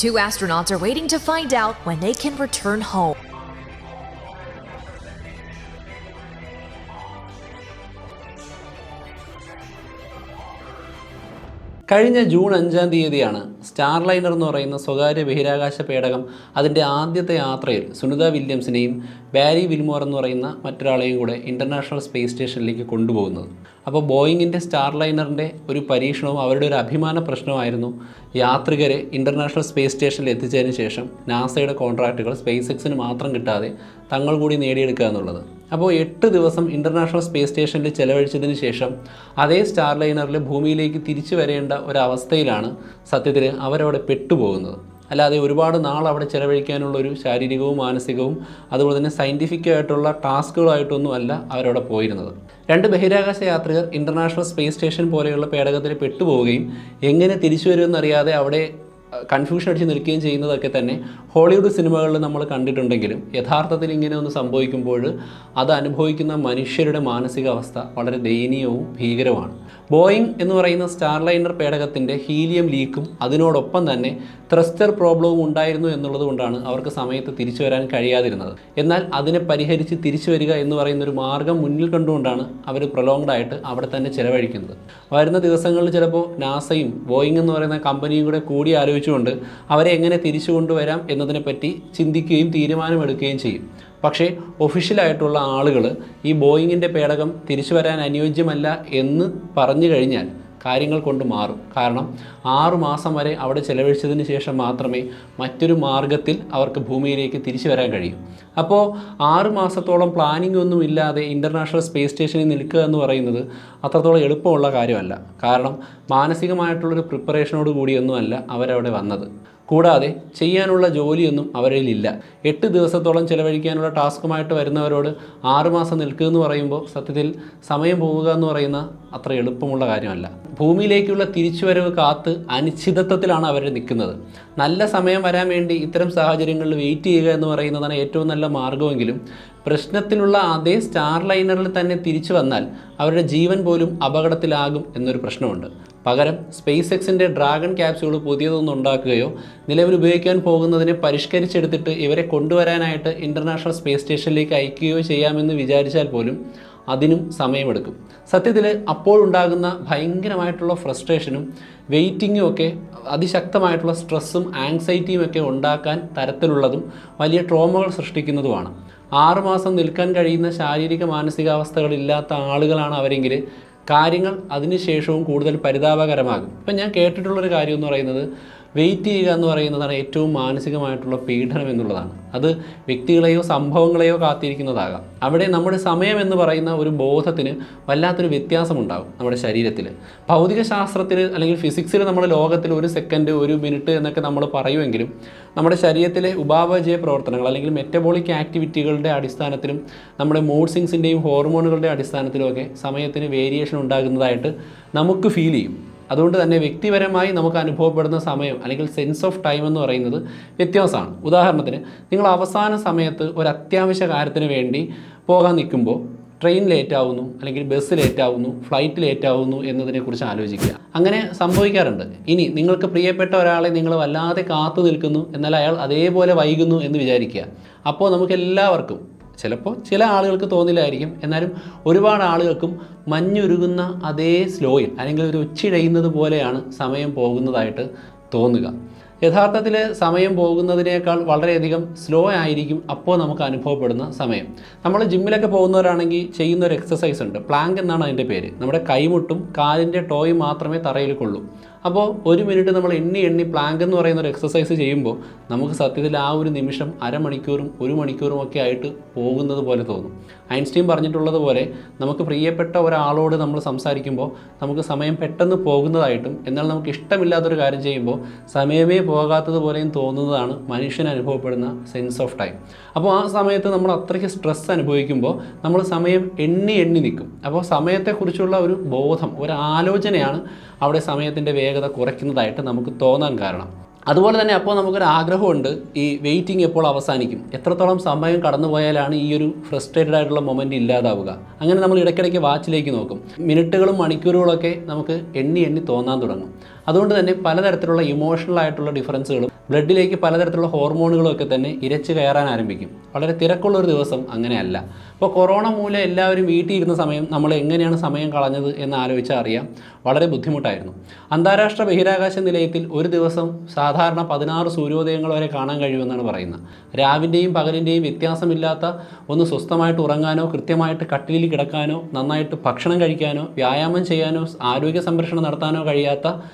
Two astronauts are waiting to find out when they can return home. കഴിഞ്ഞ June 5-ാം തീയതിയാണ് Starliner എന്ന് പറയുന്ന സ്വകാര്യ ബഹിരാകാശ പേടകം അതിൻ്റെ ആദ്യത്തെ യാത്രയിൽ സുനിത വില്യംസിനെയും ബാരി വിൽമോർ എന്ന് പറയുന്ന മറ്റൊരാളെയും കൂടെ ഇൻ്റർനാഷണൽ സ്പേസ് സ്റ്റേഷനിലേക്ക് കൊണ്ടുപോകുന്നത്. അപ്പോൾ ബോയിങ്ങിൻ്റെ സ്റ്റാർലൈനറിൻ്റെ ഒരു പരീക്ഷണവും അവരുടെ ഒരു അഭിമാന പ്രശ്നമായിരുന്നു യാത്രികരെ ഇൻ്റർനാഷണൽ സ്പേസ് സ്റ്റേഷനിൽ എത്തിച്ചതിന് ശേഷം നാസയുടെ കോൺട്രാക്റ്റുകൾ സ്പേസ് എക്സിന് മാത്രം കിട്ടാതെ തങ്ങൾ കൂടി നേടിയെടുക്കുക എന്നുള്ളത്. അപ്പോൾ 8 ദിവസം ഇൻ്റർനാഷണൽ സ്പേസ് സ്റ്റേഷനിൽ ചെലവഴിച്ചതിന് ശേഷം അതേ സ്റ്റാർലൈനറിൽ ഭൂമിയിലേക്ക് തിരിച്ചു വരേണ്ട ഒരവസ്ഥയിലാണ് സത്യത്തിൽ അവരവിടെ പെട്ടുപോകുന്നത്. അല്ലാതെ ഒരുപാട് നാൾ അവിടെ ചെലവഴിക്കാനുള്ളൊരു ശാരീരികവും മാനസികവും അതുപോലെ തന്നെ സയൻറ്റിഫിക്കായിട്ടുള്ള ടാസ്കുകളായിട്ടൊന്നും അല്ല അവരവിടെ പോയിരുന്നത്. 2 ബഹിരാകാശ യാത്രികർ ഇൻ്റർനാഷണൽ സ്പേസ് സ്റ്റേഷൻ പോലെയുള്ള പേടകത്തിൽ പെട്ടുപോവുകയും എങ്ങനെ തിരിച്ചു വരുമെന്നറിയാതെ അവിടെ കൺഫ്യൂഷൻ അടിച്ച് നിൽക്കുകയും ചെയ്യുന്നതൊക്കെ തന്നെ ഹോളിവുഡ് സിനിമകളിൽ നമ്മൾ കണ്ടിട്ടുണ്ടെങ്കിലും യഥാർത്ഥത്തിൽ ഇങ്ങനെ ഒന്ന് സംഭവിക്കുമ്പോൾ അത് അനുഭവിക്കുന്ന മനുഷ്യരുടെ മാനസികാവസ്ഥ വളരെ ദയനീയവും ഭീകരവുമാണ്. ബോയിങ് എന്ന് പറയുന്ന സ്റ്റാർലൈനർ പേടകത്തിൻ്റെ ഹീലിയം ലീക്കും അതിനോടൊപ്പം തന്നെ ത്രസ്റ്റർ പ്രോബ്ലവും ഉണ്ടായിരുന്നു എന്നുള്ളത് കൊണ്ടാണ് അവർക്ക് സമയത്ത് തിരിച്ചു വരാൻ കഴിയാതിരുന്നത്. എന്നാൽ അതിനെ പരിഹരിച്ച് തിരിച്ചു വരിക എന്ന് പറയുന്നൊരു മാർഗം മുന്നിൽ കണ്ടുകൊണ്ടാണ് അവർ പ്രൊലോങ്ഡായിട്ട് അവിടെ തന്നെ ചിലവഴിക്കുന്നത്. വരുന്ന ദിവസങ്ങളിൽ ചിലപ്പോൾ നാസയും ബോയിങ് എന്ന് പറയുന്ന കമ്പനിയും കൂടി ആലോചിച്ചുകൊണ്ട് അവരെ എങ്ങനെ തിരിച്ചു കൊണ്ടുവരാം എന്നതിനെപ്പറ്റി ചിന്തിക്കുകയും തീരുമാനമെടുക്കുകയും ചെയ്യും. പക്ഷേ ഒഫീഷ്യലായിട്ടുള്ള ആളുകൾ ഈ ബോയിങ്ങിൻ്റെ പേടകം തിരിച്ചു വരാൻ അനുയോജ്യമല്ല എന്ന് പറഞ്ഞു കഴിഞ്ഞാൽ കാര്യങ്ങൾ കൊണ്ട് മാറും. കാരണം 6 മാസം വരെ അവിടെ ചെലവഴിച്ചതിന് ശേഷം മാത്രമേ മറ്റൊരു മാർഗത്തിൽ അവർക്ക് ഭൂമിയിലേക്ക് തിരിച്ചു വരാൻ കഴിയൂ. അപ്പോൾ 6 മാസത്തോളം പ്ലാനിംഗ് ഒന്നും ഇല്ലാതെ ഇൻ്റർനാഷണൽ സ്പേസ് സ്റ്റേഷനിൽ നിൽക്കുക എന്ന് പറയുന്നത് അത്രത്തോളം എളുപ്പമുള്ള കാര്യമല്ല. കാരണം മാനസികമായിട്ടുള്ളൊരു പ്രിപ്പറേഷനോട് കൂടിയൊന്നുമല്ല അവരവിടെ വന്നത്. കൂടാതെ ചെയ്യാനുള്ള ജോലിയൊന്നും അവരിലില്ല. 8 ദിവസത്തോളം ചിലവഴിക്കാനുള്ള ടാസ്കുമായിട്ട് വരുന്നവരോട് 6 മാസം നിൽക്കുക എന്ന് പറയുമ്പോൾ സത്യത്തിൽ സമയം പോവുക എന്ന് പറയുന്ന അത്ര എളുപ്പമുള്ള കാര്യമല്ല. ഭൂമിയിലേക്കുള്ള തിരിച്ചുവരവ് കാത്ത് അനിശ്ചിതത്വത്തിലാണ് അവർ നിൽക്കുന്നത്. നല്ല സമയം വരാൻ വേണ്ടി ഇത്തരം സാഹചര്യങ്ങളിൽ വെയിറ്റ് ചെയ്യുക എന്ന് പറയുന്നതാണ് ഏറ്റവും നല്ല മാർഗമെങ്കിലും പ്രശ്നത്തിലുള്ള അതേ സ്റ്റാർലൈനറിൽ തന്നെ തിരിച്ചു വന്നാൽ അവരുടെ ജീവൻ പോലും അപകടത്തിലാകും എന്നൊരു പ്രശ്നമുണ്ട്. പകരം സ്പേസ് എക്സിൻ്റെ ഡ്രാഗൺ ക്യാപ്സ്യൂൾ പുതിയതൊന്നും ഉണ്ടാക്കുകയോ നിലവിൽ ഉപയോഗിക്കാൻ പോകുന്നതിനെ പരിഷ്കരിച്ചെടുത്തിട്ട് ഇവരെ കൊണ്ടുവരാനായിട്ട് ഇൻ്റർനാഷണൽ സ്പേസ് സ്റ്റേഷനിലേക്ക് അയക്കുകയോ ചെയ്യാമെന്ന് വിചാരിച്ചാൽ പോലും അതിനും സമയമെടുക്കും. സത്യത്തിൽ അപ്പോഴുണ്ടാകുന്ന ഭയങ്കരമായിട്ടുള്ള ഫ്രസ്ട്രേഷനും വെയിറ്റിങ്ങും ഒക്കെ അതിശക്തമായിട്ടുള്ള സ്ട്രെസ്സും ആങ്സൈറ്റിയും ഒക്കെ ഉണ്ടാക്കാൻ തരത്തിലുള്ളതും വലിയ ട്രോമകൾ സൃഷ്ടിക്കുന്നതുമാണ്. 6 മാസം നിൽക്കാൻ കഴിയുന്ന ശാരീരിക മാനസികാവസ്ഥകളില്ലാത്ത ആളുകളാണ് അവരെങ്കിൽ കാര്യങ്ങൾ അതിനുശേഷവും കൂടുതൽ പരിതാപകരമാകും. ഇപ്പം ഞാൻ കേട്ടിട്ടുള്ളൊരു കാര്യം എന്ന് പറയുന്നത് വെയിറ്റ് ചെയ്യുക എന്ന് പറയുന്നതാണ് ഏറ്റവും മാനസികമായിട്ടുള്ള പീഡനം എന്നുള്ളതാണ്. അത് വ്യക്തികളെയോ സംഭവങ്ങളെയോ കാത്തിരിക്കുന്നതാകാം. അവിടെ നമ്മുടെ സമയം എന്ന് പറയുന്ന ഒരു ബോധത്തിന് വല്ലാത്തൊരു വ്യത്യാസമുണ്ടാകും നമ്മുടെ ശരീരത്തിൽ. ഭൗതികശാസ്ത്രത്തിൽ അല്ലെങ്കിൽ ഫിസിക്സിൽ നമ്മുടെ ലോകത്തിൽ 1 സെക്കൻഡ് 1 മിനിറ്റ് എന്നൊക്കെ നമ്മൾ പറയുമെങ്കിലും നമ്മുടെ ശരീരത്തിലെ ഉപാപചയ പ്രവർത്തനങ്ങൾ അല്ലെങ്കിൽ മെറ്റബോളിക് ആക്ടിവിറ്റികളുടെ അടിസ്ഥാനത്തിലും നമ്മുടെ മൂഡ് സ്വിങ്സിൻ്റെയും ഹോർമോണുകളുടെ അടിസ്ഥാനത്തിലുമൊക്കെ സമയത്തിന് വേരിയേഷൻ ഉണ്ടാകുന്നതായിട്ട് നമുക്ക് ഫീൽ ചെയ്യും. അതുകൊണ്ട് തന്നെ വ്യക്തിപരമായി നമുക്ക് അനുഭവപ്പെടുന്ന സമയം അല്ലെങ്കിൽ സെൻസ് ഓഫ് ടൈം എന്ന് പറയുന്നത് വ്യത്യാസമാണ്. ഉദാഹരണത്തിന് നിങ്ങൾ അവസാന സമയത്ത് ഒരു അത്യാവശ്യ കാര്യത്തിന് വേണ്ടി പോകാൻ നിൽക്കുമ്പോൾ ട്രെയിൻ ലേറ്റ് ആവുന്നു അല്ലെങ്കിൽ ബസ് ലേറ്റ് ആവുന്നു, ഫ്ലൈറ്റ് ലേറ്റ് ആവുന്നു എന്നതിനെക്കുറിച്ച് ആലോചിക്കുക. അങ്ങനെ സംഭവിക്കാറുണ്ട്. ഇനി നിങ്ങൾക്ക് പ്രിയപ്പെട്ട ഒരാളെ നിങ്ങൾ വല്ലാതെ കാത്തു നിൽക്കുന്നു, എന്നാൽ അയാൾ അതേപോലെ വൈകുന്നു എന്ന് വിചാരിക്കുക. അപ്പോൾ നമുക്കെല്ലാവർക്കും ചിലപ്പോൾ ചില ആളുകൾക്ക് തോന്നില്ലായിരിക്കും, എന്നാലും ഒരുപാട് ആളുകൾക്കും മഞ്ഞുരുകുന്ന അതേ സ്ലോയിൽ അല്ലെങ്കിൽ ഒരു ഉച്ചിഴയുന്നത് പോലെയാണ് സമയം പോകുന്നതായിട്ട് തോന്നുക. യഥാർത്ഥത്തിൽ സമയം പോകുന്നതിനേക്കാൾ വളരെയധികം സ്ലോ ആയിരിക്കും അപ്പോൾ നമുക്ക് അനുഭവപ്പെടുന്ന സമയം. നമ്മൾ ജിമ്മിലൊക്കെ പോകുന്നവരാണെങ്കിൽ ചെയ്യുന്ന ഒരു എക്സസൈസ് ഉണ്ട്, പ്ലാങ്ക് എന്നാണ് അതിൻ്റെ പേര്. നമ്മുടെ കൈമുട്ടും കാലിൻ്റെ ടോയും മാത്രമേ തറയിൽ കൊള്ളൂ. അപ്പോൾ 1 മിനിറ്റ് നമ്മൾ എണ്ണി പ്ലാങ്ക് എന്ന് പറയുന്ന ഒരു എക്സസൈസ് ചെയ്യുമ്പോൾ നമുക്ക് സത്യത്തിൽ ആ ഒരു നിമിഷം അരമണിക്കൂറും 1 മണിക്കൂറും ഒക്കെ ആയിട്ട് പോകുന്നത് പോലെ തോന്നും. ഐൻസ്റ്റീൻ പറഞ്ഞിട്ടുള്ളത് പോലെ നമുക്ക് പ്രിയപ്പെട്ട ഒരാളോട് നമ്മൾ സംസാരിക്കുമ്പോൾ നമുക്ക് സമയം പെട്ടെന്ന് പോകുന്നതായിട്ടും എന്നാൽ നമുക്ക് ഇഷ്ടമില്ലാത്തൊരു കാര്യം ചെയ്യുമ്പോൾ സമയമേ പോകാത്തതുപോലെയും തോന്നുന്നതാണ് മനുഷ്യന് അനുഭവപ്പെടുന്ന സെൻസ് ഓഫ് ടൈം. അപ്പോൾ ആ സമയത്ത് നമ്മൾ അത്രയ്ക്ക് സ്ട്രെസ് അനുഭവിക്കുമ്പോൾ നമ്മൾ സമയം എണ്ണി നിൽക്കും. അപ്പോൾ സമയത്തെക്കുറിച്ചുള്ള ഒരു ബോധം, ഒരു ആലോചനയാണ് അവിടെ സമയത്തിൻ്റെ വേഗത കുറയ്ക്കുന്നതായിട്ട് നമുക്ക് തോന്നാൻ കാരണം. അതുപോലെ തന്നെ അപ്പോൾ നമുക്കൊരു ആഗ്രഹമുണ്ട്, ഈ വെയിറ്റിംഗ് എപ്പോൾ അവസാനിക്കും, എത്രത്തോളം സമയം കടന്നു പോയാലാണ് ഈ ഒരു ഫ്രസ്ട്രേറ്റഡ് ആയിട്ടുള്ള മൊമെൻ്റ് ഇല്ലാതാവുക. അങ്ങനെ നമ്മൾ ഇടയ്ക്കിടയ്ക്ക് വാച്ചിലേക്ക് നോക്കും. മിനിറ്റുകളും മണിക്കൂറുകളൊക്കെ നമുക്ക് എണ്ണി എണ്ണി തോന്നാൻ തുടങ്ങും. അതുകൊണ്ട് തന്നെ പലതരത്തിലുള്ള ഇമോഷണൽ ആയിട്ടുള്ള ഡിഫറൻസുകളും ബ്ലഡിലേക്ക് പലതരത്തിലുള്ള ഹോർമോണുകളും ഒക്കെ തന്നെ ഇരച്ച് കയറാൻ ആരംഭിക്കും. വളരെ തിരക്കുള്ളൊരു ദിവസം അങ്ങനെയല്ല. അപ്പോൾ കൊറോണ മൂലം എല്ലാവരും വീട്ടിൽ ഇരുന്ന സമയം നമ്മൾ എങ്ങനെയാണ് സമയം കളഞ്ഞത് എന്ന് ആലോചിച്ചാൽ അറിയാം, വളരെ ബുദ്ധിമുട്ടായിരുന്നു. അന്താരാഷ്ട്ര ബഹിരാകാശ നിലയത്തിൽ ഒരു ദിവസം സാധാരണ 16 സൂര്യോദയങ്ങൾ വരെ കാണാൻ കഴിയുമെന്നാണ് പറയുന്നത്. രാവിൻ്റെയും പകലിൻ്റെയും വ്യത്യാസമില്ലാത്ത ഒന്ന് സ്വസ്ഥമായിട്ട് ഉറങ്ങാനോ കൃത്യമായിട്ട് കട്ടിലിൽ കിടക്കാനോ നന്നായിട്ട് ഭക്ഷണം കഴിക്കാനോ വ്യായാമം ചെയ്യാനോ ആരോഗ്യ സംരക്ഷണം നടത്താനോ കഴിയാത്ത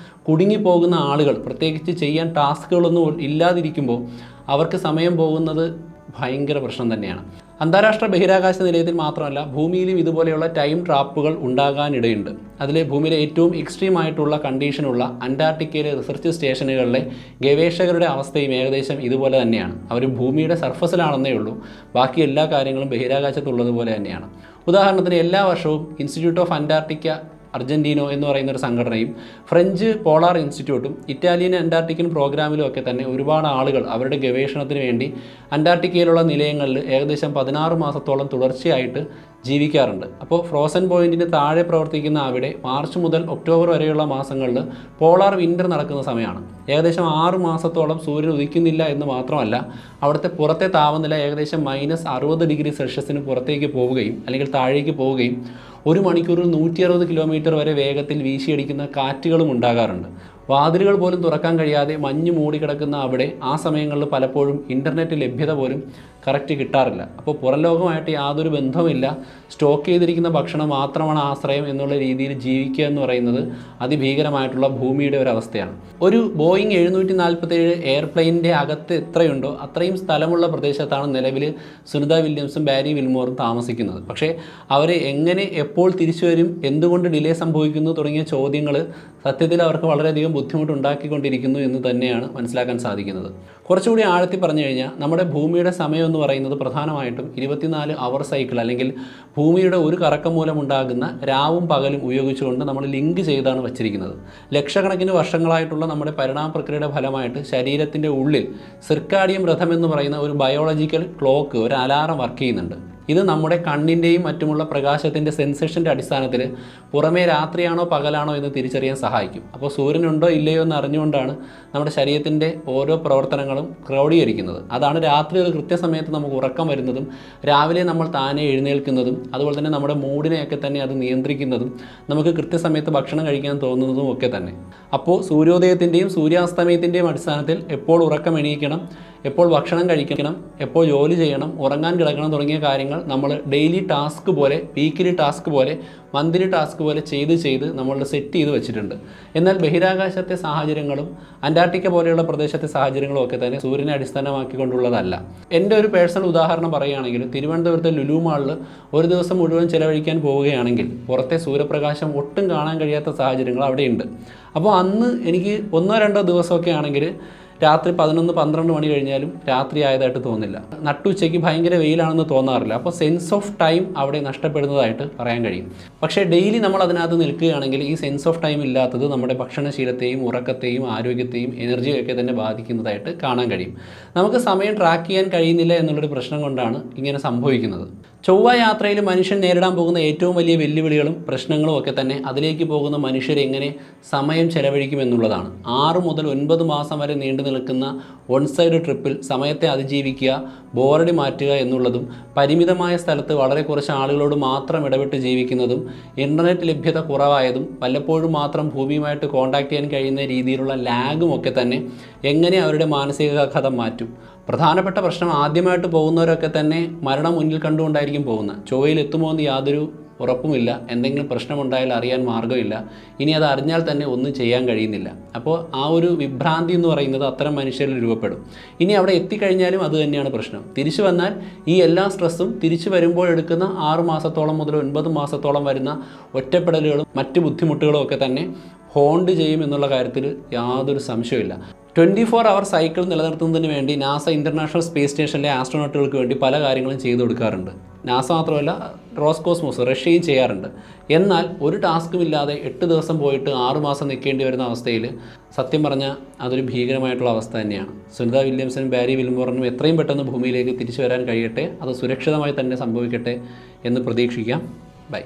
കുടുങ്ങിപ്പോകുന്ന ആളുകൾ, പ്രത്യേകിച്ച് ചെയ്യാൻ ടാസ്കുകളൊന്നും ഇല്ലാതിരിക്കുമ്പോൾ അവർക്ക് സമയം പോകുന്നത് ഭയങ്കര പ്രശ്നം തന്നെയാണ്. അന്താരാഷ്ട്ര ബഹിരാകാശ നിലയത്തിൽ മാത്രമല്ല ഭൂമിയിലും ഇതുപോലെയുള്ള ടൈം ട്രാപ്പുകൾ ഉണ്ടാകാനിടയുണ്ട്. അതിൽ ഭൂമിയിലെ ഏറ്റവും എക്സ്ട്രീം ആയിട്ടുള്ള കണ്ടീഷനുള്ള അന്റാർട്ടിക്കയിലെ റിസർച്ച് സ്റ്റേഷനുകളിലെ ഗവേഷകരുടെ അവസ്ഥയും ഏകദേശം ഇതുപോലെ തന്നെയാണ്. അവർ ഭൂമിയുടെ സർഫസിലാണെന്നേ ഉള്ളൂ, ബാക്കി എല്ലാ കാര്യങ്ങളും ബഹിരാകാശത്തുള്ളതുപോലെ തന്നെയാണ്. ഉദാഹരണത്തിന് എല്ലാ വർഷവും ഇൻസ്റ്റിറ്റ്യൂട്ട് ഓഫ് അന്റാർട്ടിക്ക അർജൻറ്റീനോ എന്ന് പറയുന്ന ഒരു സംഘടനയും ഫ്രഞ്ച് പോളാർ ഇൻസ്റ്റിറ്റ്യൂട്ടും ഇറ്റാലിയൻ അന്റാർട്ടിക്കൻ പ്രോഗ്രാമിലും ഒക്കെ തന്നെ ഒരുപാട് ആളുകൾ അവരുടെ ഗവേഷണത്തിന് വേണ്ടി അന്റാർട്ടിക്കയിലുള്ള നിലയങ്ങളിൽ ഏകദേശം 16 മാസത്തോളം തുടർച്ചയായിട്ട് ജീവിക്കാറുണ്ട്. അപ്പോൾ ഫ്രോസൺ പോയിൻറ്റിന് താഴെ പ്രവർത്തിക്കുന്ന അവിടെ മാർച്ച് മുതൽ ഒക്ടോബർ വരെയുള്ള മാസങ്ങളിൽ പോളാർ വിൻ്റർ നടക്കുന്ന സമയമാണ്. ഏകദേശം 6 മാസത്തോളം സൂര്യൻ ഉദിക്കുന്നില്ല എന്ന് മാത്രമല്ല, അവിടുത്തെ പുറത്തെ താപനില ഏകദേശം -60 ഡിഗ്രി സെൽഷ്യസിന് പുറത്തേക്ക് പോവുകയും അല്ലെങ്കിൽ താഴേക്ക് പോവുകയും ഒരു മണിക്കൂറിൽ 160 കിലോമീറ്റർ വരെ വേഗത്തിൽ വീശിയടിക്കുന്ന കാറ്റുകളും ഉണ്ടാകാറുണ്ട്. വാതിലുകൾ പോലും തുറക്കാൻ കഴിയാതെ മഞ്ഞ് മൂടിക്കിടക്കുന്ന അവിടെ ആ സമയങ്ങളിൽ പലപ്പോഴും ഇൻ്റർനെറ്റ് ലഭ്യത പോലും കറക്റ്റ് കിട്ടാറില്ല. അപ്പോൾ പുറം ലോകമായിട്ട് യാതൊരു ബന്ധവുമില്ല, സ്റ്റോക്ക് ചെയ്തിരിക്കുന്ന ഭക്ഷണം മാത്രമാണ് ആശ്രയം എന്നുള്ള രീതിയിൽ ജീവിക്കുക എന്ന് പറയുന്നത് അതിഭീകരമായിട്ടുള്ള ഭൂമിയുടെ ഒരു അവസ്ഥയാണ്. ഒരു ബോയിങ് 747 എയർപ്ലെയിനിൻ്റെ അകത്ത് എത്രയുണ്ടോ അത്രയും സ്ഥലമുള്ള പ്രദേശത്താണ് നിലവിൽ സുനിത വില്യംസും ബാരി വിൽമോറും താമസിക്കുന്നത്. പക്ഷേ അവർ എങ്ങനെ എപ്പോൾ തിരിച്ചു വരും, എന്തുകൊണ്ട് ഡിലേ സംഭവിക്കുന്നു തുടങ്ങിയ ചോദ്യങ്ങൾ സത്യത്തിൽ അവർക്ക് വളരെയധികം ബുദ്ധിമുട്ടുണ്ടാക്കിക്കൊണ്ടിരിക്കുന്നു എന്ന് തന്നെയാണ് മനസ്സിലാക്കാൻ സാധിക്കുന്നത്. കുറച്ചുകൂടി ആഴത്തി പറഞ്ഞു കഴിഞ്ഞാൽ നമ്മുടെ ഭൂമിയുടെ സമയം എന്ന് പറയുന്നത് പ്രധാനമായിട്ടും 24 അവർ സൈക്കിൾ അല്ലെങ്കിൽ ഭൂമിയുടെ ഒരു കറക്കം മൂലം ഉണ്ടാകുന്ന രാവും പകലും ഉപയോഗിച്ചുകൊണ്ട് നമ്മൾ ലിങ്ക് ചെയ്താണ് വച്ചിരിക്കുന്നത്. ലക്ഷക്കണക്കിന് വർഷങ്ങളായിട്ടുള്ള നമ്മുടെ പരിണാമ പ്രക്രിയയുടെ ഫലമായിട്ട് ശരീരത്തിൻ്റെ ഉള്ളിൽ സിർക്കാഡിയം രഥം എന്ന് പറയുന്ന ഒരു ബയോളജിക്കൽ ക്ലോക്ക്, ഒരു അലാറം വർക്ക് ചെയ്യുന്നുണ്ട്. ഇത് നമ്മുടെ കണ്ണിൻ്റെയും മറ്റുമുള്ള പ്രകാശത്തിൻ്റെ സെൻസേഷൻ്റെ അടിസ്ഥാനത്തിൽ പുറമേ രാത്രിയാണോ പകലാണോ എന്ന് തിരിച്ചറിയാൻ സഹായിക്കും. അപ്പോൾ സൂര്യനുണ്ടോ ഇല്ലയോ എന്ന് അറിഞ്ഞുകൊണ്ടാണ് നമ്മുടെ ശരീരത്തിൻ്റെ ഓരോ പ്രവർത്തനങ്ങളും ക്രോഡീകരിക്കുന്നത്. അതാണ് രാത്രി ഒരു കൃത്യസമയത്ത് നമുക്ക് ഉറക്കം വരുന്നതും രാവിലെ നമ്മൾ താനെ എഴുന്നേൽക്കുന്നതും അതുപോലെ തന്നെ നമ്മുടെ മൂഡിനെയൊക്കെ തന്നെ അത് നിയന്ത്രിക്കുന്നതും നമുക്ക് കൃത്യസമയത്ത് ഭക്ഷണം കഴിക്കാൻ തോന്നുന്നതും ഒക്കെ തന്നെ. അപ്പോൾ സൂര്യോദയത്തിൻ്റെയും സൂര്യാസ്തമയത്തിൻ്റെയും അടിസ്ഥാനത്തിൽ എപ്പോൾ ഉറക്കം എണീക്കണം, എപ്പോൾ ഭക്ഷണം കഴിക്കണം, എപ്പോൾ ജോലി ചെയ്യണം, ഉറങ്ങാൻ കിടക്കണം തുടങ്ങിയ കാര്യങ്ങൾ നമ്മൾ ഡെയിലി ടാസ്ക് പോലെ, വീക്കിലി ടാസ്ക് പോലെ, മന്ത്ലി ടാസ്ക് പോലെ ചെയ്ത് നമ്മൾ സെറ്റ് ചെയ്ത് വെച്ചിട്ടുണ്ട്. എന്നാൽ ബഹിരാകാശത്തെ സാഹചര്യങ്ങളും അന്റാർട്ടിക്ക പോലെയുള്ള പ്രദേശത്തെ സാഹചര്യങ്ങളും ഒക്കെ തന്നെ സൂര്യനെ അടിസ്ഥാനമാക്കിക്കൊണ്ടുള്ളതല്ല. എൻ്റെ ഒരു പേഴ്സണൽ ഉദാഹരണം പറയുകയാണെങ്കിൽ തിരുവനന്തപുരത്തെ ലുലു മാളിൽ ഒരു ദിവസം മുഴുവൻ ചിലവഴിക്കാൻ പോവുകയാണെങ്കിൽ പുറത്തെ സൂര്യപ്രകാശം ഒട്ടും കാണാൻ കഴിയാത്ത സാഹചര്യങ്ങൾ അവിടെയുണ്ട്. അപ്പോൾ അന്ന് എനിക്ക് 1-2 ദിവസമൊക്കെ ആണെങ്കിൽ രാത്രി 11-12 മണി കഴിഞ്ഞാലും രാത്രി ആയതായിട്ട് തോന്നില്ല. നട്ടുച്ചയ്ക്ക് ഭയങ്കര വെയിലാണെന്ന് തോന്നാറില്ല. അപ്പോൾ സെൻസ് ഓഫ് ടൈം അവിടെ നഷ്ടപ്പെടുന്നതായിട്ട് പറയാൻ കഴിയും. പക്ഷേ ഡെയിലി നമ്മൾ അതിനകത്ത് നിൽക്കുകയാണെങ്കിൽ ഈ സെൻസ് ഓഫ് ടൈം ഇല്ലാത്തത് നമ്മുടെ ഭക്ഷണശീലത്തെയും ഉറക്കത്തെയും ആരോഗ്യത്തെയും എനർജിയൊക്കെ തന്നെ ബാധിക്കുന്നതായിട്ട് കാണാൻ കഴിയും. നമുക്ക് സമയം ട്രാക്ക് ചെയ്യാൻ കഴിയുന്നില്ല എന്നുള്ളൊരു പ്രശ്നം കൊണ്ടാണ് ഇങ്ങനെ സംഭവിക്കുന്നത്. ചൊവ്വ യാത്രയിൽ മനുഷ്യൻ നേരിടാൻ പോകുന്ന ഏറ്റവും വലിയ വെല്ലുവിളികളും പ്രശ്നങ്ങളും ഒക്കെ തന്നെ അതിലേക്ക് പോകുന്ന മനുഷ്യർ എങ്ങനെ സമയം ചെലവഴിക്കുമെന്നുള്ളതാണ്. 6 മുതൽ 9 മാസം വരെ നീണ്ടു നിൽക്കുന്ന വൺ സൈഡ് ട്രിപ്പിൽ സമയത്തെ അതിജീവിക്കുക, ബോറടി മാറ്റുക എന്നുള്ളതും പരിമിതമായ സ്ഥലത്ത് വളരെ കുറച്ച് ആളുകളോട് മാത്രം ഇടപെട്ട് ജീവിക്കുന്നതും ഇൻ്റർനെറ്റ് ലഭ്യത കുറവായതും വല്ലപ്പോഴും മാത്രം ഭൂമിയുമായിട്ട് കോൺടാക്ട് ചെയ്യാൻ കഴിയുന്ന രീതിയിലുള്ള ലാഗും ഒക്കെ തന്നെ എങ്ങനെ അവരുടെ മാനസികാഘാതം മാറ്റും. പ്രധാനപ്പെട്ട പ്രശ്നം ആദ്യമായിട്ട് പോകുന്നവരൊക്കെ തന്നെ മരണം മുന്നിൽ കണ്ടുകൊണ്ടായിരിക്കും പോകുന്നത്. ചൊവ്വയിൽ എത്തുമോ എന്ന് യാതൊരു ഉറപ്പുമില്ല, എന്തെങ്കിലും പ്രശ്നമുണ്ടായാൽ അറിയാൻ മാർഗ്ഗമില്ല, ഇനി അത് അറിഞ്ഞാൽ തന്നെ ഒന്നും ചെയ്യാൻ കഴിയുന്നില്ല. അപ്പോൾ ആ ഒരു വിഭ്രാന്തി എന്ന് പറയുന്നത് അത്തരം മനുഷ്യരിൽ രൂപപ്പെടും. ഇനി അവിടെ എത്തിക്കഴിഞ്ഞാലും അത് തന്നെയാണ് പ്രശ്നം. തിരിച്ചു വന്നാൽ ഈ എല്ലാ സ്ട്രെസ്സും തിരിച്ചു വരുമ്പോൾ എടുക്കുന്ന 6 മാസത്തോളം മുതൽ 9 മാസത്തോളം വരുന്ന ഒറ്റപ്പെടലുകളും മറ്റ് ബുദ്ധിമുട്ടുകളും ഒക്കെ തന്നെ ഹോണ്ട് ചെയ്യും എന്നുള്ള കാര്യത്തിൽ യാതൊരു സംശയമില്ല. 24 അവർ സൈക്കിൾ നിലനിർത്തുന്നതിന് വേണ്ടി നാസ ഇൻ്റർനാഷണൽ സ്പേസ് സ്റ്റേഷനിലെ ആസ്ട്രോനോട്ടുകൾക്ക് വേണ്ടി പല കാര്യങ്ങളും ചെയ്തു കൊടുക്കാറുണ്ട്. നാസ മാത്രമല്ല റോസ്കോസ്മോസ് റഷ്യയും ചെയ്യാറുണ്ട്. എന്നാൽ ഒരു ടാസ്കും ഇല്ലാതെ 8 ദിവസം പോയിട്ട് 6 മാസം നിൽക്കേണ്ടി വരുന്ന അവസ്ഥയിൽ സത്യം പറഞ്ഞാൽ അതൊരു ഭീകരമായിട്ടുള്ള അവസ്ഥ തന്നെയാണ്. സുനിത വില്യംസനും ബാരി വിൽമോറിനും എത്രയും പെട്ടെന്ന് ഭൂമിയിലേക്ക് തിരിച്ചു വരാൻ കഴിയട്ടെ, അത് സുരക്ഷിതമായി തന്നെ സംഭവിക്കട്ടെ എന്ന് പ്രതീക്ഷിക്കാം. ബൈ.